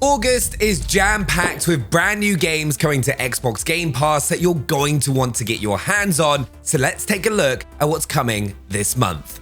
August is jam-packed with brand new games coming to Xbox Game Pass that you're going to want to get your hands on, so let's take a look at what's coming this month.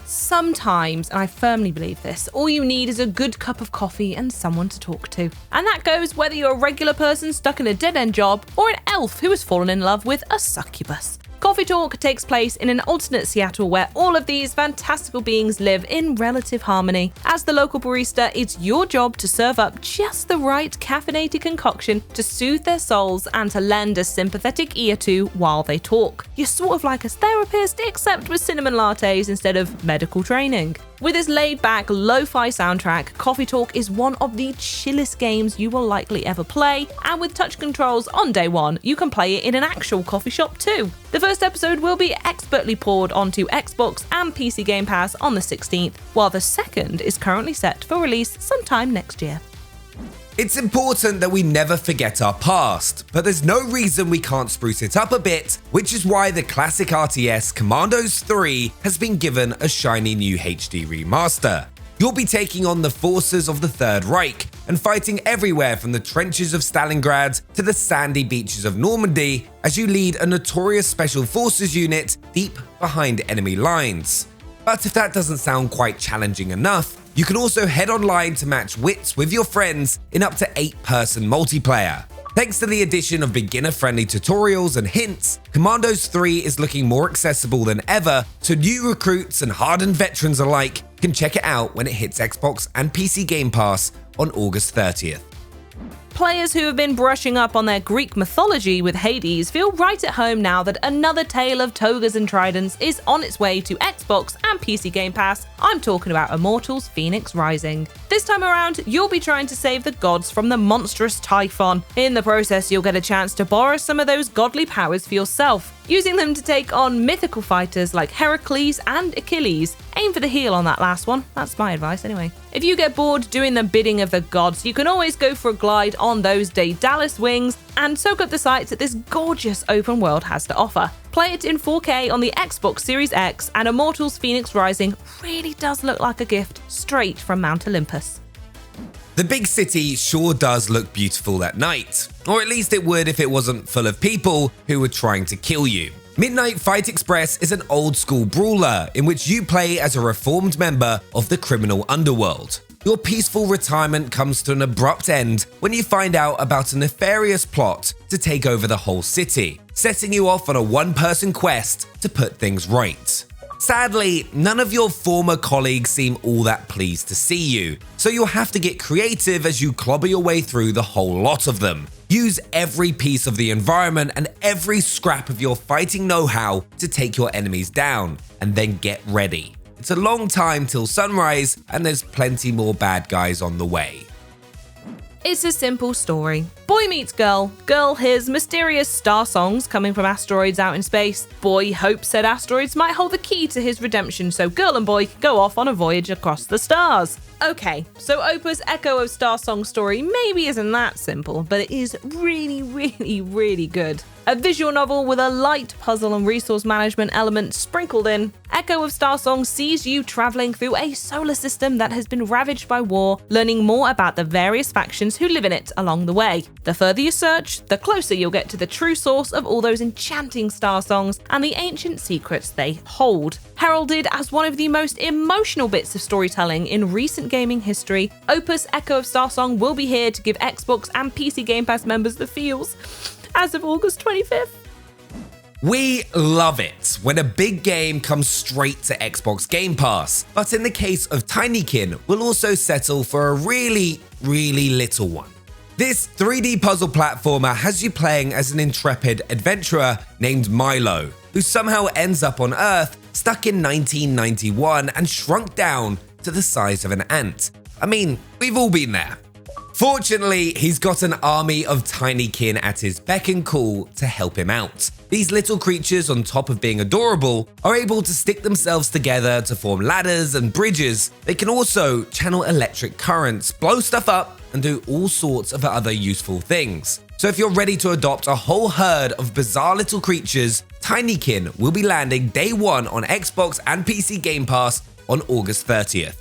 Sometimes, and I firmly believe this, all you need is a good cup of coffee and someone to talk to. And that goes whether you're a regular person stuck in a dead-end job or an elf who has fallen in love with a succubus. Coffee Talk takes place in an alternate Seattle where all of these fantastical beings live in relative harmony. As the local barista, it's your job to serve up just the right caffeinated concoction to soothe their souls and to lend a sympathetic ear to while they talk. You're sort of like a therapist, except with cinnamon lattes instead of medical training. With its laid-back, lo-fi soundtrack, Coffee Talk is one of the chillest games you will likely ever play, and with touch controls on day one, you can play it in an actual coffee shop too. The first episode will be expertly poured onto Xbox and PC Game Pass on the 16th, while the second is currently set for release sometime next year. It's important that we never forget our past, but there's no reason we can't spruce it up a bit, which is why the classic RTS Commandos 3 has been given a shiny new HD remaster. You'll be taking on the forces of the Third Reich and fighting everywhere from the trenches of Stalingrad to the sandy beaches of Normandy as you lead a notorious special forces unit deep behind enemy lines. But if that doesn't sound quite challenging enough, you can also head online to match wits with your friends in up to 8-person multiplayer. Thanks to the addition of beginner-friendly tutorials and hints, Commandos 3 is looking more accessible than ever, so new recruits and hardened veterans alike can check it out when it hits Xbox and PC Game Pass on August 30th. Players who have been brushing up on their Greek mythology with Hades feel right at home now that another tale of togas and tridents is on its way to Xbox and PC Game Pass. I'm talking about Immortals Fenyx Rising. This time around, you'll be trying to save the gods from the monstrous Typhon. In the process, you'll get a chance to borrow some of those godly powers for yourself, using them to take on mythical fighters like Heracles and Achilles. Aim for the heel on that last one, that's my advice anyway. If you get bored doing the bidding of the gods, you can always go for a glide on those Daedalus wings and soak up the sights that this gorgeous open world has to offer. Play it in 4K on the Xbox Series X, and Immortals Fenyx Rising really does look like a gift straight from Mount Olympus. The big city sure does look beautiful at night, or at least it would if it wasn't full of people who were trying to kill you. Midnight Fight Express is an old-school brawler in which you play as a reformed member of the criminal underworld. Your peaceful retirement comes to an abrupt end when you find out about a nefarious plot to take over the whole city, setting you off on a one-person quest to put things right. Sadly, none of your former colleagues seem all that pleased to see you, so you'll have to get creative as you clobber your way through the whole lot of them. Use every piece of the environment and every scrap of your fighting know-how to take your enemies down, and then get ready. It's a long time till sunrise, and there's plenty more bad guys on the way. It's a simple story. Boy meets girl. Girl hears mysterious star songs coming from asteroids out in space. Boy hopes said asteroids might hold the key to his redemption so girl and boy can go off on a voyage across the stars. Okay, so Opus' Echo of Star Song story maybe isn't that simple, but it is really good. A visual novel with a light puzzle and resource management element sprinkled in, Echo of Star Song sees you traveling through a solar system that has been ravaged by war, learning more about the various factions who live in it along the way. The further you search, the closer you'll get to the true source of all those enchanting star songs and the ancient secrets they hold. Heralded as one of the most emotional bits of storytelling in recent gaming history, Opus Echo of Star Song will be here to give Xbox and PC Game Pass members the feels as of August 25th. We love it when a big game comes straight to Xbox Game Pass, but in the case of Tinykin, we'll also settle for a really little one. This 3D puzzle platformer has you playing as an intrepid adventurer named Milo, who somehow ends up on Earth stuck in 1991 and shrunk down to the size of an ant. I mean, we've all been there. Fortunately, he's got an army of Tinykin at his beck and call to help him out. These little creatures, on top of being adorable, are able to stick themselves together to form ladders and bridges. They can also channel electric currents, blow stuff up, and do all sorts of other useful things. So if you're ready to adopt a whole herd of bizarre little creatures, Tinykin will be landing day one on Xbox and PC Game Pass on August 30th.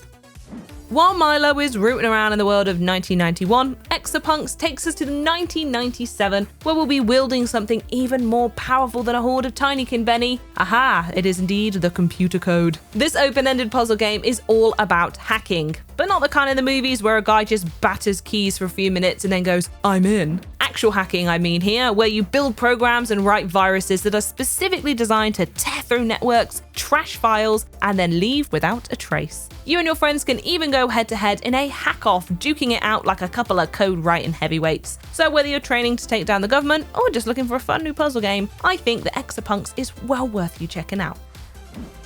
While Milo is rooting around in the world of 1991, Exapunks takes us to 1997, where we'll be wielding something even more powerful than a horde of Tinykin, Benny. Aha, it is indeed the computer code. This open-ended puzzle game is all about hacking, but not the kind in the movies where a guy just batters keys for a few minutes and then goes, "I'm in." Actual hacking, I mean here, where you build programs and write viruses that are specifically designed to tear through networks, trash files, and then leave without a trace. You and your friends can even go head-to-head in a hack-off, duking it out like a couple of code-writing heavyweights. So whether you're training to take down the government or just looking for a fun new puzzle game, I think that Exapunks is well worth you checking out.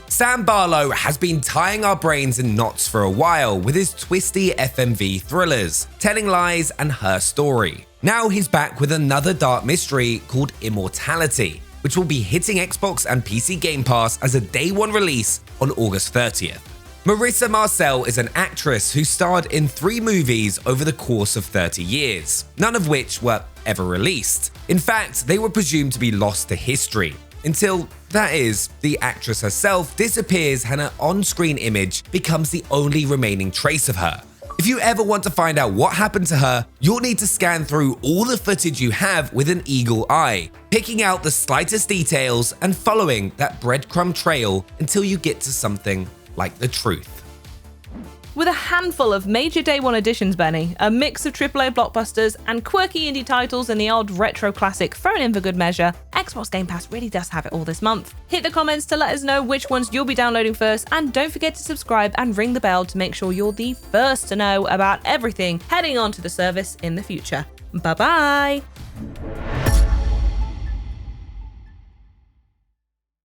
Sam Barlow has been tying our brains in knots for a while with his twisty FMV thrillers, Telling Lies and Her Story. Now he's back with another dark mystery called Immortality, which will be hitting Xbox and PC Game Pass as a day one release on August 30th. Marissa Marcel is an actress who starred in 3 movies over the course of 30 years, none of which were ever released. In fact, they were presumed to be lost to history, until, that is, the actress herself disappears and her on-screen image becomes the only remaining trace of her. If you ever want to find out what happened to her, you'll need to scan through all the footage you have with an eagle eye, picking out the slightest details and following that breadcrumb trail until you get to something like the truth. With a handful of major day one additions, Benny, a mix of AAA blockbusters and quirky indie titles and the odd retro classic thrown in for good measure, Xbox Game Pass really does have it all this month. Hit the comments to let us know which ones you'll be downloading first, and don't forget to subscribe and ring the bell to make sure you're the first to know about everything heading onto the service in the future. Bye bye!